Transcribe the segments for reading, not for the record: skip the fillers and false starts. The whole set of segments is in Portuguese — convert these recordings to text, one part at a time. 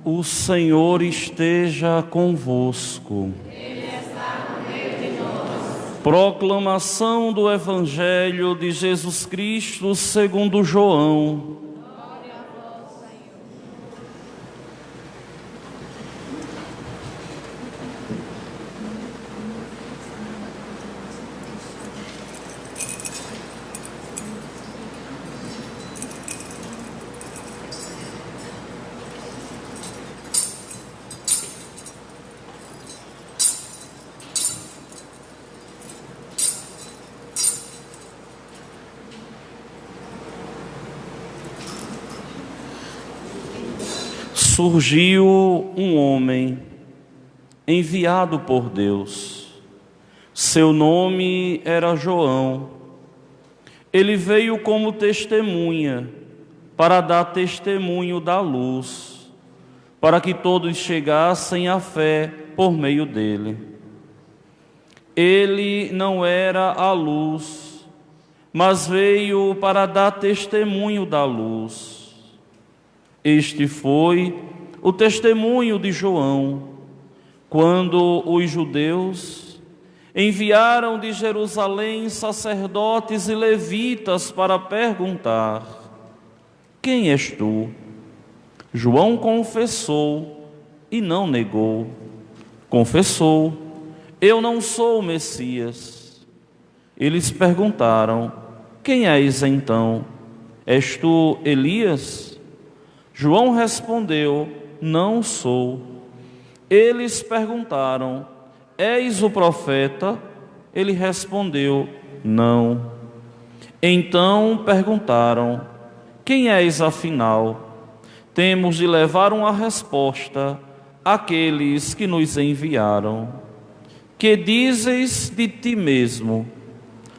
O Senhor esteja convosco. Ele está no meio de nós. Proclamação do Evangelho de Jesus Cristo segundo João. Glória a vós, Senhor. Surgiu um homem enviado por Deus. Seu nome era João. Ele veio como testemunha para dar testemunho da luz, para que todos chegassem à fé por meio dele. Ele não era a luz, mas veio para dar testemunho da luz. Este foi o testemunho de João, quando os judeus enviaram de Jerusalém sacerdotes e levitas para perguntar: quem és tu? João confessou e não negou. Confessou: eu não sou o Messias. Eles perguntaram: quem és então? És tu Elias? João respondeu: não sou. Eles perguntaram: és o profeta? Ele respondeu: não. Então perguntaram: quem és afinal? Temos de levar uma resposta àqueles que nos enviaram. Que dizes de ti mesmo?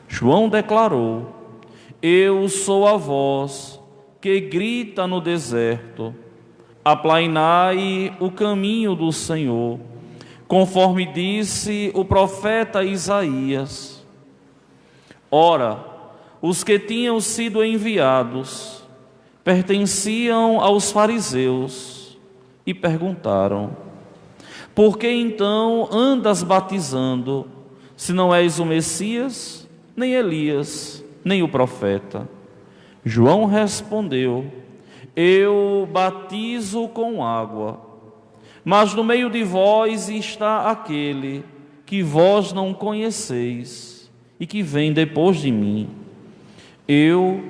João declarou: eu sou a voz que grita no deserto, aplainai o caminho do Senhor, conforme disse o profeta Isaías. Ora, os que tinham sido enviados pertenciam aos fariseus e perguntaram: por que então andas batizando, se não és o Messias, nem Elias, nem o profeta? João respondeu: eu batizo com água, mas no meio de vós está aquele que vós não conheceis e que vem depois de mim. Eu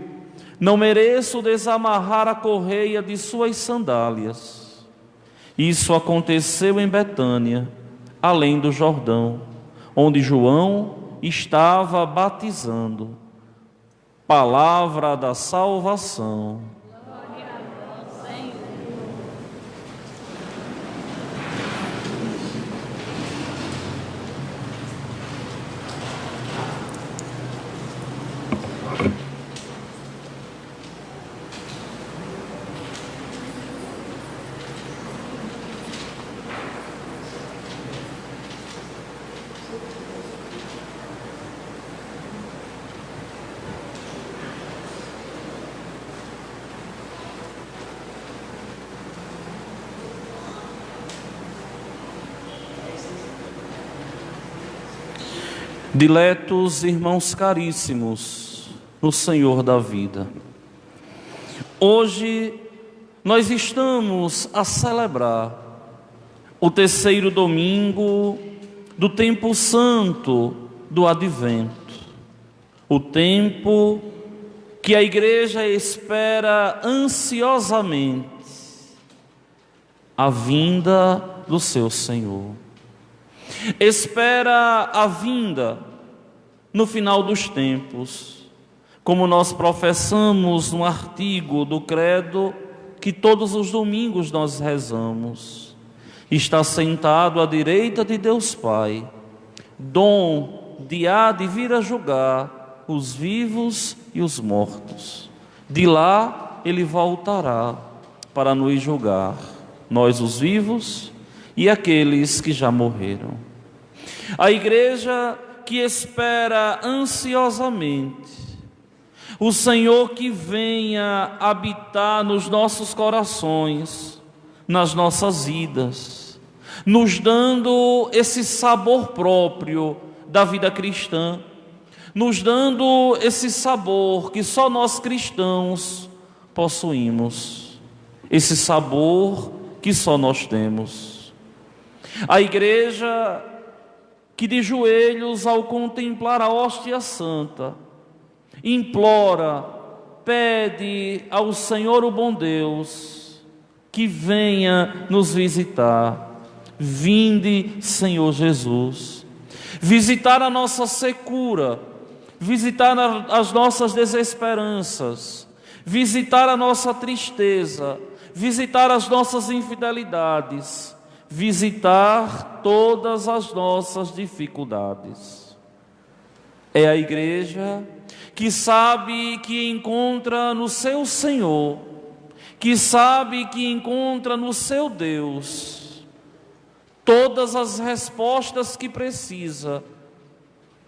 não mereço desamarrar a correia de suas sandálias. Isso aconteceu em Betânia, além do Jordão, onde João estava batizando. Palavra da salvação. Glória a vós, Senhor. Diletos irmãos caríssimos no Senhor da vida, hoje nós estamos a celebrar o terceiro domingo do tempo santo do Advento, o tempo que a Igreja espera ansiosamente a vinda do seu Senhor. Espera a vinda no final dos tempos, como nós professamos no artigo do credo que todos os domingos nós rezamos. Está sentado à direita de Deus Pai, dom de há de vir a julgar os vivos e os mortos. De lá ele voltará para nos julgar, nós os vivos e aqueles que já morreram. A Igreja que espera ansiosamente o Senhor que venha habitar nos nossos corações, nas nossas vidas, nos dando esse sabor próprio da vida cristã, nos dando esse sabor que só nós cristãos possuímos, esse sabor que só nós temos. A igreja que de joelhos ao contemplar a hóstia santa, implora, pede ao Senhor o bom Deus, que venha nos visitar. Vinde, Senhor Jesus, visitar a nossa secura, visitar as nossas desesperanças, visitar a nossa tristeza, visitar as nossas infidelidades, visitar todas as nossas dificuldades. É a igreja que sabe que encontra no seu Senhor, que sabe que encontra no seu Deus todas as respostas que precisa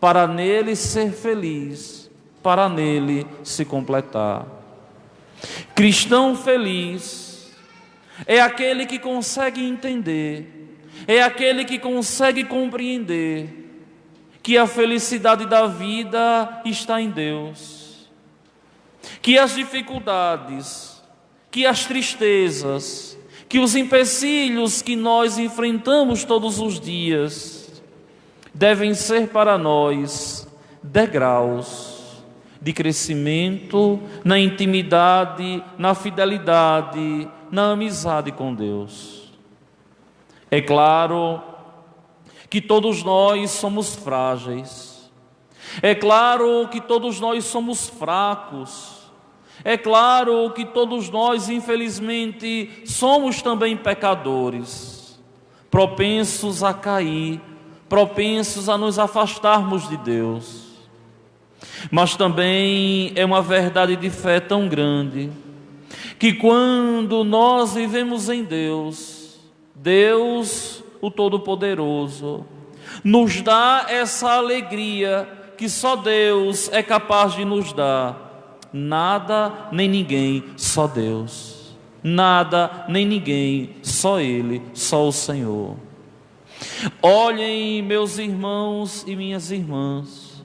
para nele ser feliz, para nele se completar. Cristão feliz é aquele que consegue entender, é aquele que consegue compreender que a felicidade da vida está em Deus, que as dificuldades, que as tristezas, que os empecilhos que nós enfrentamos todos os dias devem ser para nós degraus de crescimento na intimidade, na fidelidade, na amizade com Deus. É claro que todos nós somos frágeis, é claro que todos nós somos fracos, é claro que todos nós, infelizmente, somos também pecadores, propensos a cair, propensos a nos afastarmos de Deus. Mas também é uma verdade de fé tão grande, que quando nós vivemos em Deus, Deus, o Todo-Poderoso, nos dá essa alegria que só Deus é capaz de nos dar. Nada nem ninguém, só Deus. Nada nem ninguém, só Ele, só o Senhor. Olhem, meus irmãos e minhas irmãs,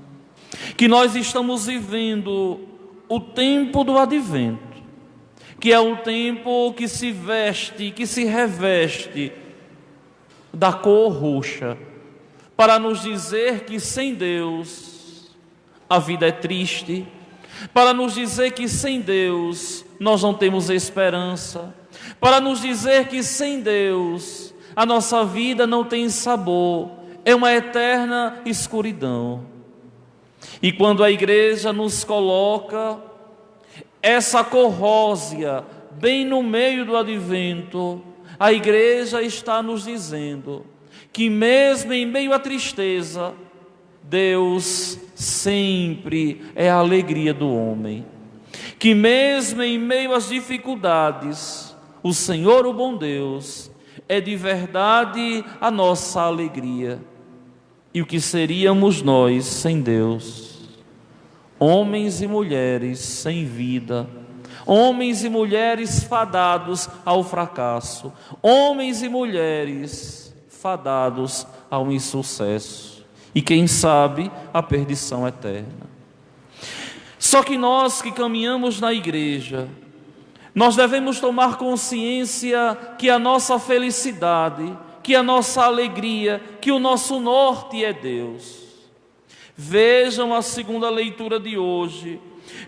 que nós estamos vivendo o tempo do advento, que é um tempo que se veste, que se reveste da cor roxa, para nos dizer que sem Deus a vida é triste, para nos dizer que sem Deus nós não temos esperança, para nos dizer que sem Deus a nossa vida não tem sabor, é uma eterna escuridão. E quando a igreja nos coloca essa cor rósea bem no meio do advento, a igreja está nos dizendo que mesmo em meio à tristeza, Deus sempre é a alegria do homem. Que mesmo em meio às dificuldades, o Senhor, o bom Deus, é de verdade a nossa alegria. E o que seríamos nós sem Deus? Homens e mulheres sem vida, homens e mulheres fadados ao fracasso, homens e mulheres fadados ao insucesso e, quem sabe, à perdição eterna. Só que nós que caminhamos na igreja, nós devemos tomar consciência que a nossa felicidade, que a nossa alegria, que o nosso norte é Deus. Vejam a segunda leitura de hoje,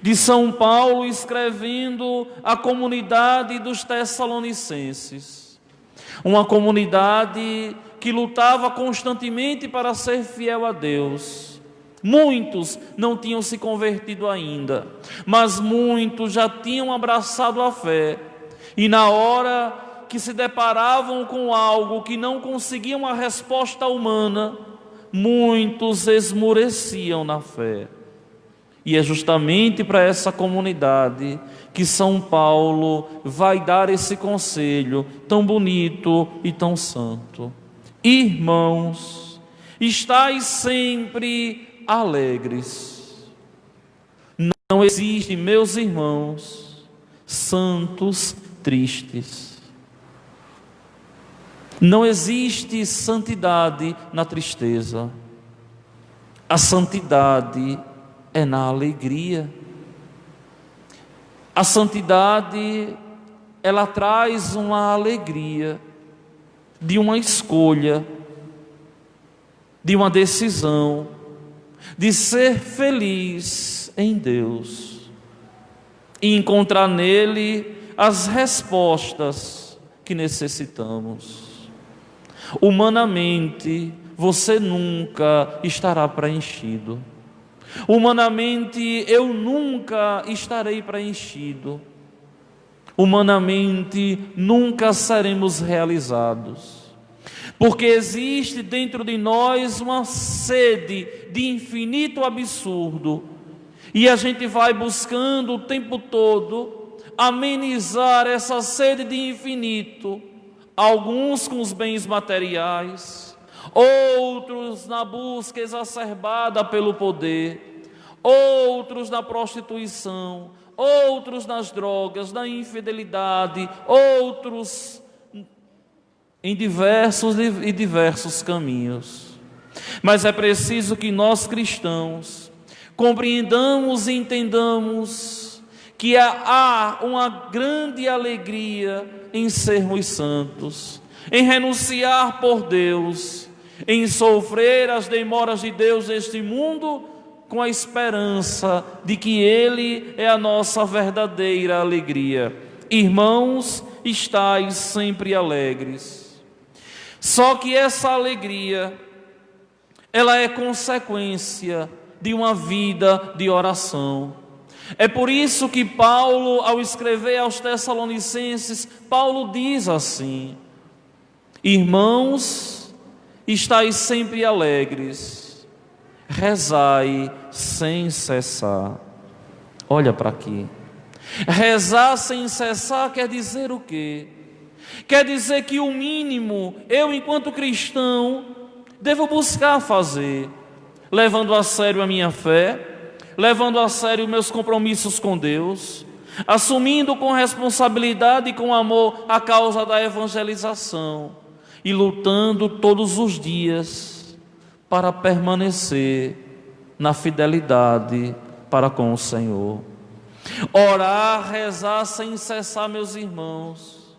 de São Paulo escrevendo à comunidade dos Tessalonicenses. Uma comunidade que lutava constantemente para ser fiel a Deus. Muitos não tinham se convertido ainda, mas muitos já tinham abraçado a fé. E na hora que se deparavam com algo que não conseguiam a resposta humana, muitos esmoreciam na fé. E é justamente para essa comunidade que São Paulo vai dar esse conselho tão bonito e tão santo. Irmãos, estais sempre alegres. Não existe, meus irmãos, santos tristes. Não existe santidade na tristeza. A santidade é na alegria. A santidade, ela traz uma alegria de uma escolha, de uma decisão, de ser feliz em Deus e encontrar nele as respostas que necessitamos. Humanamente, você nunca estará preenchido. Humanamente, eu nunca estarei preenchido. Humanamente, nunca seremos realizados. Porque existe dentro de nós uma sede de infinito absurdo. E a gente vai buscando o tempo todo amenizar essa sede de infinito. Alguns com os bens materiais, outros na busca exacerbada pelo poder, outros na prostituição, outros nas drogas, na infidelidade, outros em diversos caminhos. Mas é preciso que nós cristãos compreendamos e entendamos que há uma grande alegria em sermos santos, em renunciar por Deus, em sofrer as demoras de Deus neste mundo, com a esperança de que Ele é a nossa verdadeira alegria. Irmãos, estais sempre alegres. Só que essa alegria, ela é consequência de uma vida de oração. É por isso que Paulo, ao escrever aos Tessalonicenses, Paulo diz assim: irmãos, estais sempre alegres, rezai sem cessar. Olha para aqui. Rezar sem cessar quer dizer o quê? Quer dizer que o mínimo, eu enquanto cristão, devo buscar fazer, levando a sério a minha fé, levando a sério meus compromissos com Deus, assumindo com responsabilidade e com amor a causa da evangelização e lutando todos os dias para permanecer na fidelidade para com o Senhor. Orar, rezar sem cessar, meus irmãos,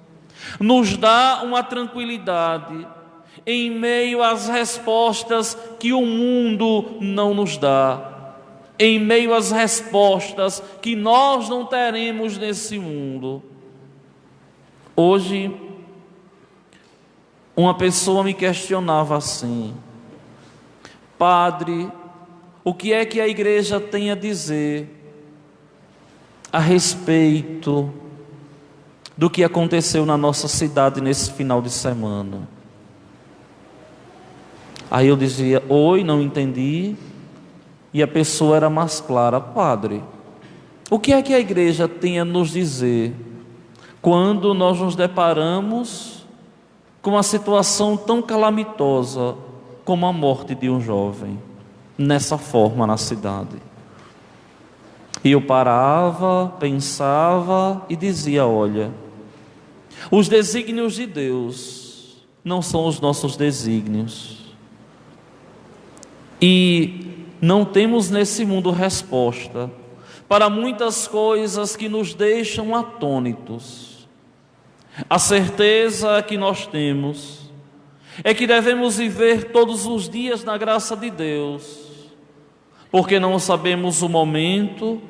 nos dá uma tranquilidade em meio às respostas que o mundo não nos dá, em meio às respostas que nós não teremos nesse mundo. Hoje, uma pessoa me questionava assim: padre, o que é que a igreja tem a dizer a respeito do que aconteceu na nossa cidade nesse final de semana? Aí eu dizia: oi, não entendi. E a pessoa era mais clara: padre, o que é que a igreja tem a nos dizer quando nós nos deparamos com uma situação tão calamitosa como a morte de um jovem, nessa forma na cidade? E eu parava, pensava e dizia: olha, os desígnios de Deus não são os nossos desígnios. E não temos nesse mundo resposta para muitas coisas que nos deixam atônitos. A certeza que nós temos é que devemos viver todos os dias na graça de Deus, porque não sabemos o momento,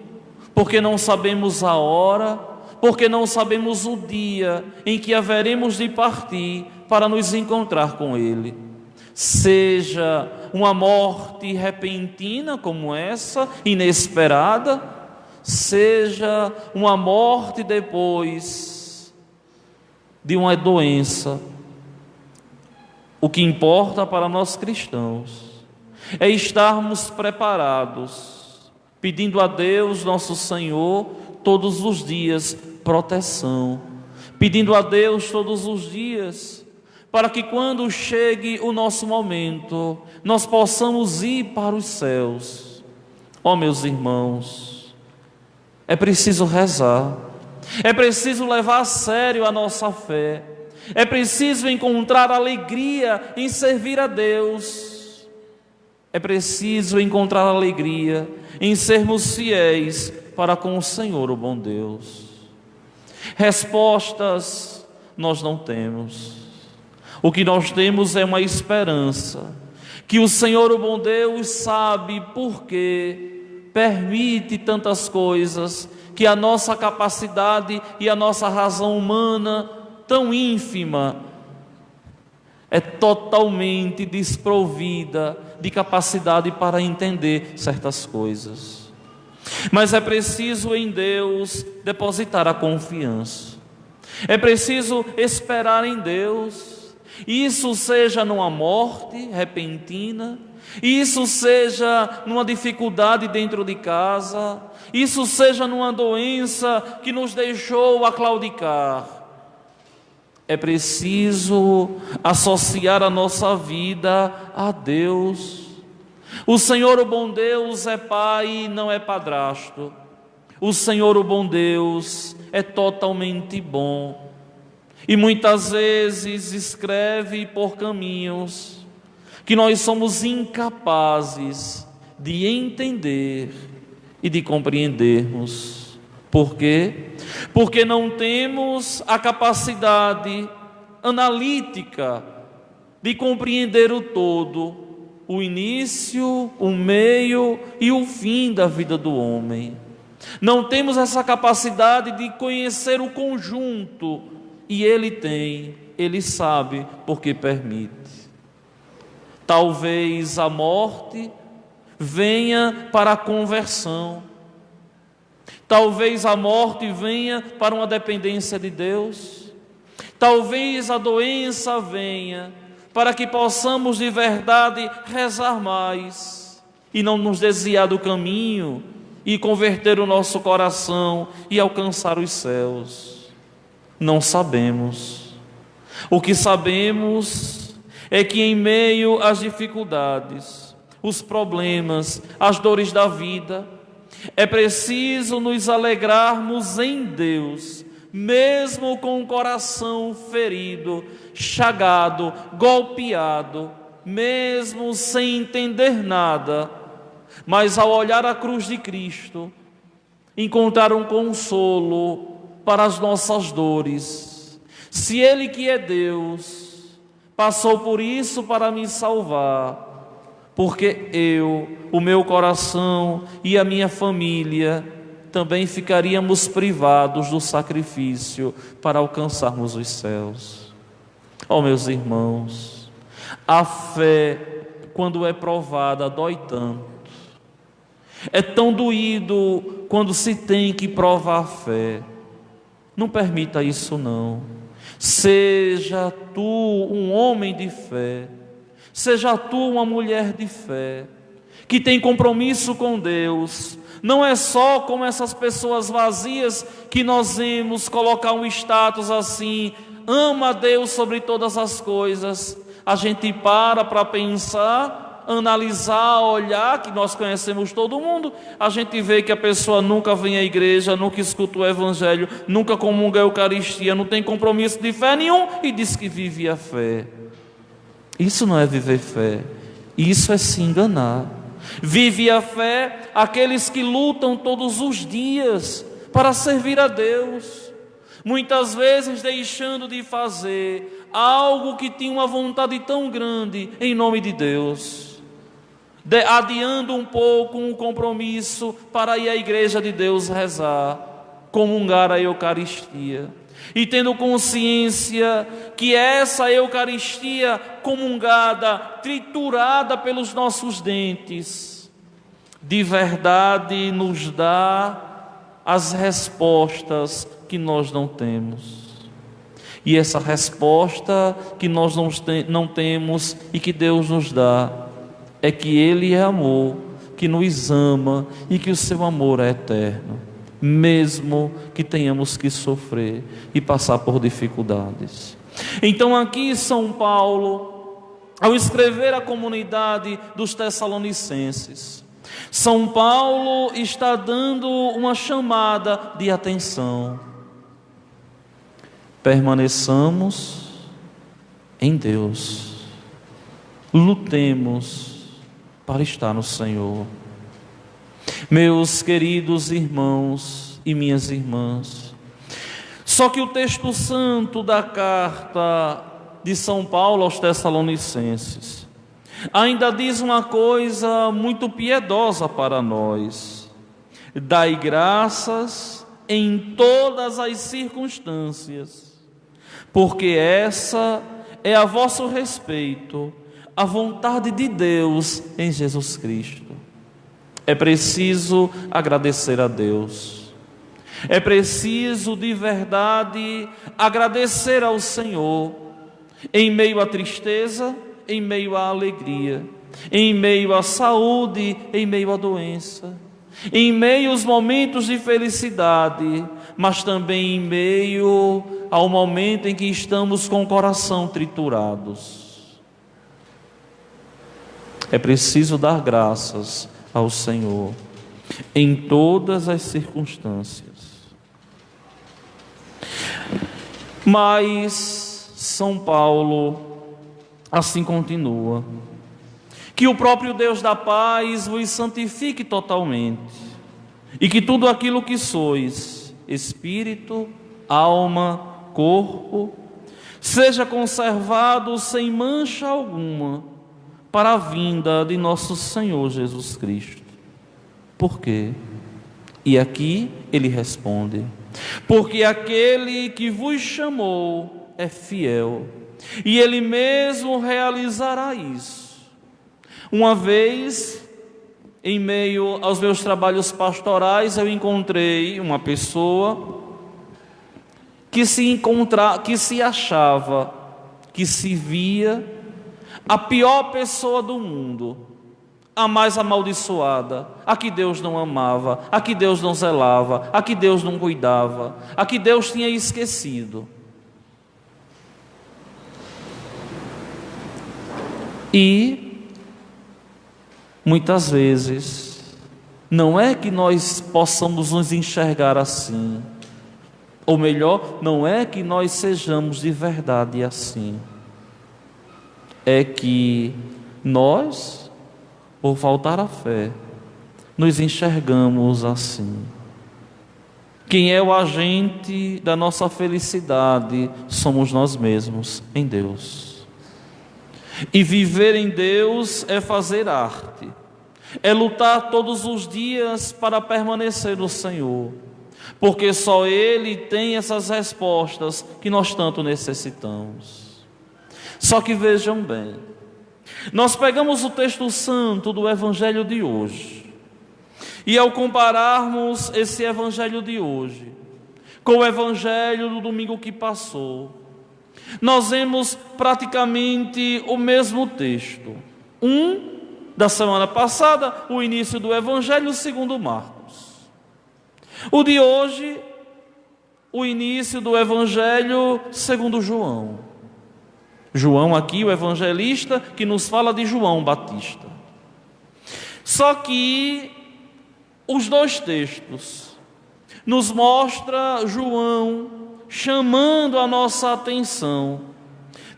porque não sabemos a hora, porque não sabemos o dia em que haveremos de partir para nos encontrar com Ele. Seja uma morte repentina como essa, inesperada, seja uma morte depois de uma doença. O que importa para nós cristãos é estarmos preparados, pedindo a Deus, nosso Senhor, todos os dias proteção, pedindo a Deus todos os dias para que quando chegue o nosso momento, nós possamos ir para os céus. Ó, meus irmãos, é preciso rezar, é preciso levar a sério a nossa fé, É preciso encontrar alegria em servir a Deus. É preciso encontrar alegria em sermos fiéis para com o Senhor, o bom Deus. Respostas nós não temos. O que nós temos é uma esperança, que o Senhor, o bom Deus, sabe por que permite tantas coisas, que a nossa capacidade e a nossa razão humana, tão ínfima, é totalmente desprovida de capacidade para entender certas coisas. Mas é preciso em Deus depositar a confiança. É preciso esperar em Deus. Isso seja numa morte repentina, isso seja numa dificuldade dentro de casa, isso seja numa doença que nos deixou a claudicar. É preciso associar a nossa vida a Deus. O Senhor, o bom Deus, é pai e não é padrasto. O Senhor, o bom Deus, é totalmente bom. E muitas vezes escreve por caminhos que nós somos incapazes de entender e de compreendermos. Por quê? Porque não temos a capacidade analítica de compreender o todo, o início, o meio e o fim da vida do homem. Não temos essa capacidade de conhecer o conjunto, e Ele tem, Ele sabe porque permite. Talvez a morte venha para a conversão. Talvez a morte venha para uma dependência de Deus. Talvez a doença venha para que possamos de verdade rezar mais e não nos desviar do caminho e converter o nosso coração e alcançar os céus. Não sabemos. O que sabemos é que em meio às dificuldades, os problemas, as dores da vida, é preciso nos alegrarmos em Deus, mesmo com o coração ferido, chagado, golpeado, mesmo sem entender nada, mas ao olhar a cruz de Cristo, encontrar um consolo para as nossas dores. Se Ele que é Deus passou por isso para me salvar, porque eu, o meu coração e a minha família também ficaríamos privados do sacrifício para alcançarmos os céus. Oh, meus irmãos, a fé, quando é provada, dói tanto. É tão doído quando se tem que provar a fé. Não permita isso não. Seja tu um homem de fé, seja tu uma mulher de fé, que tem compromisso com Deus. Não é só como essas pessoas vazias que nós vemos colocar um status assim: ama a Deus sobre todas as coisas. A gente para pensar, analisar, olhar, que nós conhecemos todo mundo. A gente vê que a pessoa nunca vem à igreja, nunca escuta o evangelho, nunca comunga a Eucaristia, não tem compromisso de fé nenhum e diz que vive a fé. Isso não é viver fé, isso é se enganar. Vive a fé aqueles que lutam todos os dias para servir a Deus, muitas vezes deixando de fazer algo que tinha uma vontade tão grande em nome de Deus, adiando um pouco um compromisso para ir à igreja de Deus rezar, comungar a Eucaristia, e tendo consciência que essa Eucaristia comungada, triturada pelos nossos dentes, de verdade nos dá as respostas que nós não temos. E essa resposta que nós não temos e que Deus nos dá é que Ele é amor, que nos ama e que o seu amor é eterno, mesmo que tenhamos que sofrer e passar por dificuldades. Então aqui São Paulo, ao escrever à comunidade dos Tessalonicenses, São Paulo está dando uma chamada de atenção. Permaneçamos em Deus. Lutemos para estar no Senhor. Meus queridos irmãos e minhas irmãs, só que o texto santo da carta de São Paulo aos Tessalonicenses ainda diz uma coisa muito piedosa para nós: dai graças em todas as circunstâncias, porque essa é a vosso respeito a vontade de Deus em Jesus Cristo. É preciso agradecer a Deus. É preciso de verdade agradecer ao Senhor em meio à tristeza, em meio à alegria, em meio à saúde, em meio à doença, em meio aos momentos de felicidade, mas também em meio ao momento em que estamos com o coração triturados. É preciso dar graças ao Senhor em todas as circunstâncias. Mas São Paulo assim continua: que o próprio Deus da paz vos santifique totalmente, e que tudo aquilo que sois, espírito, alma, corpo, seja conservado sem mancha alguma para a vinda de nosso Senhor Jesus Cristo. Por quê? E aqui ele responde: porque aquele que vos chamou é fiel, e ele mesmo realizará isso. Uma vez, em meio aos meus trabalhos pastorais, eu encontrei uma pessoa que se achava, que se via a pior pessoa do mundo, a mais amaldiçoada, a que Deus não amava, a que Deus não zelava, a que Deus não cuidava, a que Deus tinha esquecido. E muitas vezes não é que nós possamos nos enxergar assim, ou melhor, não é que nós sejamos de verdade assim, é que nós, por faltar a fé, nos enxergamos assim. Quem é o agente da nossa felicidade somos nós mesmos, em Deus. E viver em Deus é fazer arte, é lutar todos os dias para permanecer no Senhor, porque só Ele tem essas respostas que nós tanto necessitamos. Só que vejam bem, nós pegamos o texto santo do Evangelho de hoje, e ao compararmos esse Evangelho de hoje com o Evangelho do domingo que passou, nós vemos praticamente o mesmo texto. Um da semana passada, o início do Evangelho segundo Marcos. O de hoje, o início do Evangelho segundo João. João aqui, o evangelista, que nos fala de João Batista. Só que os dois textos nos mostram João chamando a nossa atenção: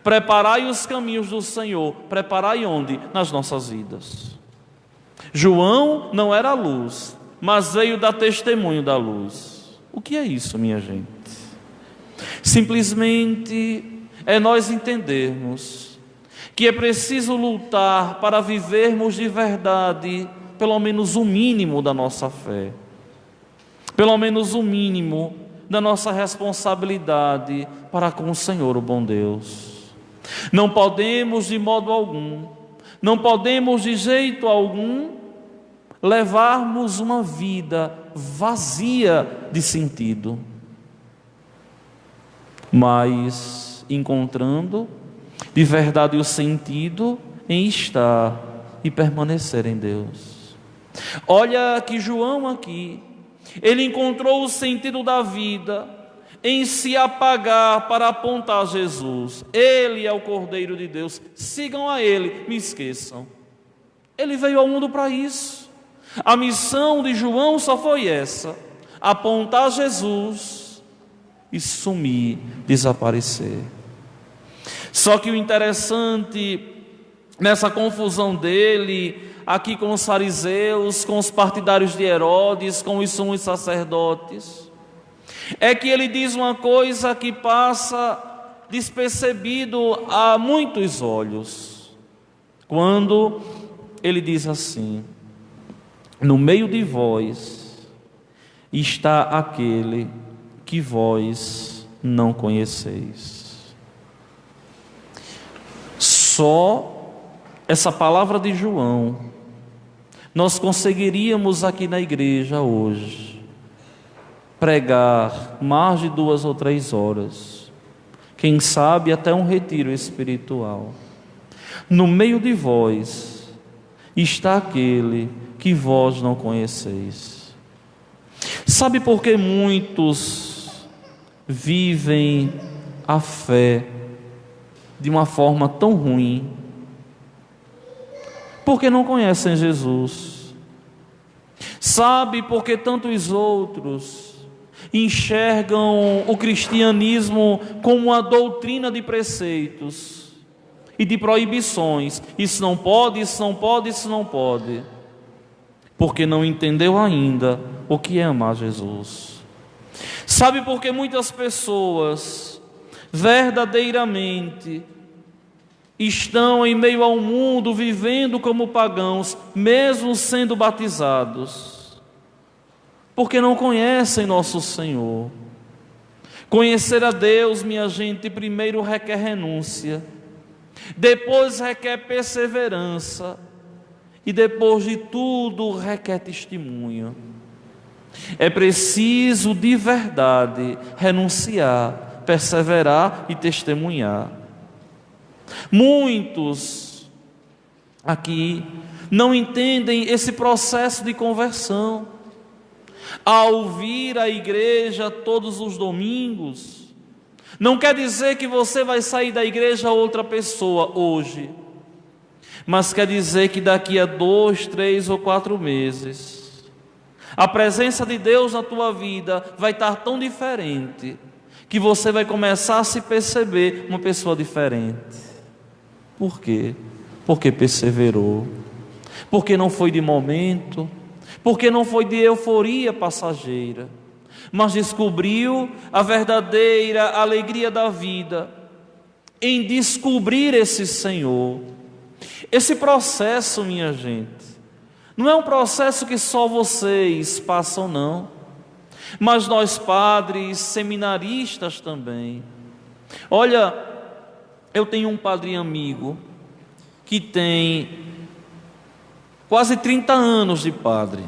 preparai os caminhos do Senhor. Preparai onde? Nas nossas vidas. João não era a luz, mas veio dar testemunho da luz. O que é isso, minha gente? Simplesmente é nós entendermos que é preciso lutar para vivermos de verdade pelo menos o mínimo da nossa fé, pelo menos o mínimo da nossa responsabilidade para com o Senhor, o bom Deus. Não podemos de modo algum, não podemos de jeito algum levarmos uma vida vazia de sentido, mas encontrando de verdade o sentido em estar e permanecer em Deus. Olha que João aqui, ele encontrou o sentido da vida em se apagar para apontar a Jesus. Ele é o Cordeiro de Deus, sigam a Ele, me esqueçam. Ele veio ao mundo para isso. A missão de João só foi essa: apontar Jesus e sumir, desaparecer. Só que o interessante nessa confusão dele, aqui com os fariseus, com os partidários de Herodes, com os sumos sacerdotes, é que ele diz uma coisa que passa despercebido a muitos olhos, quando ele diz assim: no meio de vós está aquele que vós não conheceis. Só essa palavra de João nós conseguiríamos aqui na igreja hoje pregar mais de 2 ou 3 horas, quem sabe até um retiro espiritual. No meio de vós está aquele que vós não conheceis. Sabe por que muitos vivem a fé de uma forma tão ruim? Porque não conhecem Jesus. Sabe por que tantos outros enxergam o cristianismo como uma doutrina de preceitos e de proibições? Isso não pode, isso não pode, isso não pode. Porque não entendeu ainda o que é amar Jesus. Sabe por que muitas pessoas verdadeiramente estão em meio ao mundo vivendo como pagãos, mesmo sendo batizados? Porque não conhecem nosso Senhor. Conhecer a Deus, minha gente, primeiro requer renúncia, depois requer perseverança e depois de tudo requer testemunho. É preciso de verdade renunciar, perseverar e testemunhar. Muitos aqui não entendem esse processo de conversão. Ao vir à igreja todos os domingos, não quer dizer que você vai sair da igreja outra pessoa hoje, mas quer dizer que daqui a 2, 3 ou 4 meses, a presença de Deus na tua vida vai estar tão diferente, que você vai começar a se perceber uma pessoa diferente. Por quê? Porque perseverou, porque não foi de momento, porque não foi de euforia passageira, mas descobriu a verdadeira alegria da vida em descobrir esse Senhor. Esse processo, minha gente, não é um processo que só vocês passam, não, mas nós padres, seminaristas também. Olha, eu tenho um padre amigo que tem quase 30 anos de padre.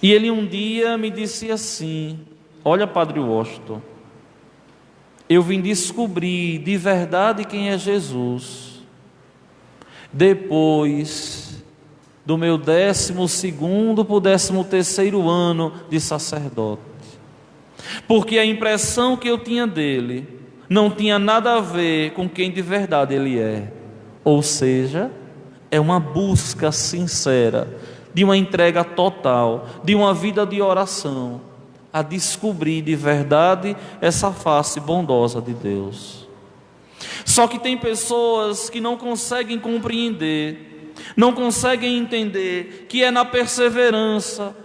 E ele um dia me disse assim: olha, Padre Washington, eu vim descobrir de verdade quem é Jesus depois do meu 12º para o 13º ano de sacerdote. Porque a impressão que eu tinha dele não tinha nada a ver com quem de verdade ele é. Ou seja, é uma busca sincera, de uma entrega total, de uma vida de oração, a descobrir de verdade essa face bondosa de Deus. Só que tem pessoas que não conseguem compreender, não conseguem entender que é na perseverança,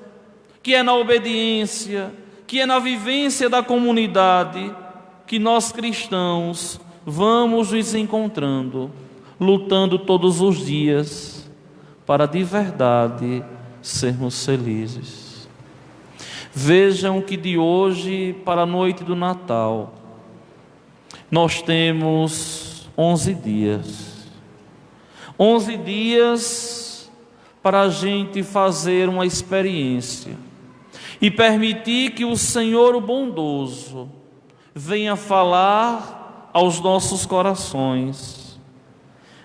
que é na obediência, que é na vivência da comunidade que nós cristãos vamos nos encontrando, lutando todos os dias para de verdade sermos felizes. Vejam que de hoje para a noite do Natal nós temos 11 dias. 11 dias para a gente fazer uma experiência e permitir que o Senhor, o bondoso, venha falar aos nossos corações,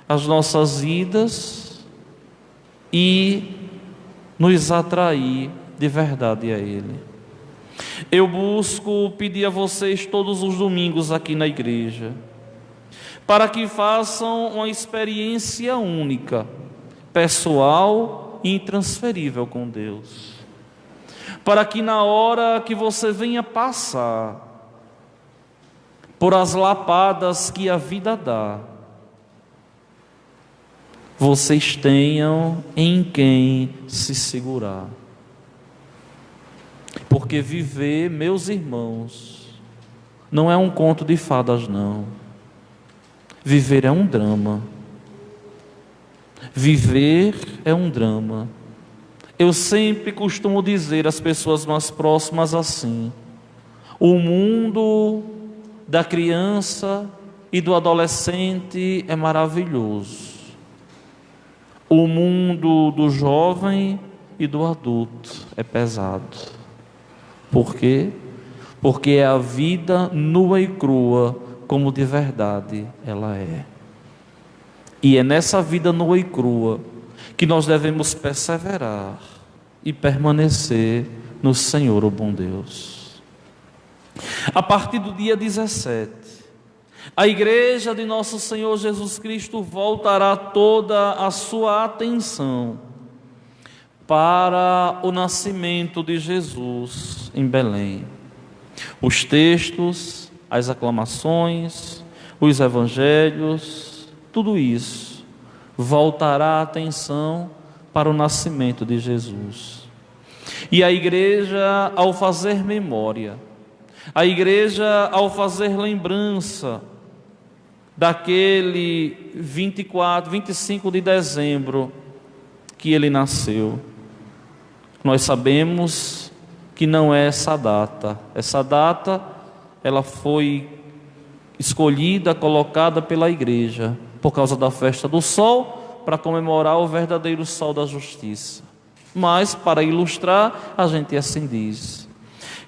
às nossas vidas e nos atrair de verdade a Ele. Eu busco pedir a vocês todos os domingos aqui na igreja, para que façam uma experiência única, pessoal e intransferível com Deus, para que na hora que você venha passar por as lapadas que a vida dá, vocês tenham em quem se segurar. Porque viver, meus irmãos, não é um conto de fadas, não. Viver é um drama. Viver é um drama. Eu sempre costumo dizer às pessoas mais próximas assim: o mundo da criança e do adolescente é maravilhoso. O mundo do jovem e do adulto é pesado. Por quê? Porque é a vida nua e crua, como de verdade ela é. E é nessa vida nua e crua que nós devemos perseverar e permanecer no Senhor, o bom Deus. A partir do dia 17, a igreja de nosso Senhor Jesus Cristo voltará toda a sua atenção para o nascimento de Jesus em Belém. Os textos, as aclamações, os evangelhos, tudo isso voltará a atenção para o nascimento de Jesus. E a igreja, ao fazer memória, a igreja, ao fazer lembrança daquele 25 de dezembro que ele nasceu, nós sabemos que não é essa data. Essa data, ela foi escolhida, colocada pela igreja por causa da festa do sol, para comemorar o verdadeiro sol da justiça. Mas, para ilustrar, a gente assim diz: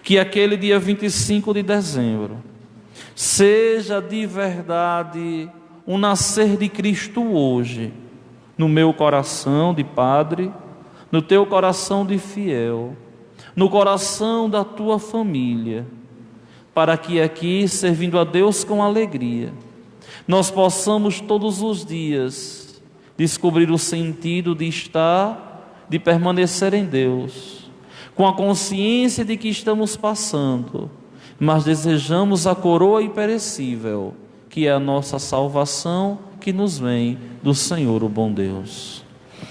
que aquele dia 25 de dezembro seja de verdade um nascer de Cristo hoje, no meu coração de padre, no teu coração de fiel, no coração da tua família, para que aqui, servindo a Deus com alegria, nós possamos todos os dias descobrir o sentido de estar, de permanecer em Deus, com a consciência de que estamos passando, mas desejamos a coroa imperecível, que é a nossa salvação, que nos vem do Senhor, o bom Deus.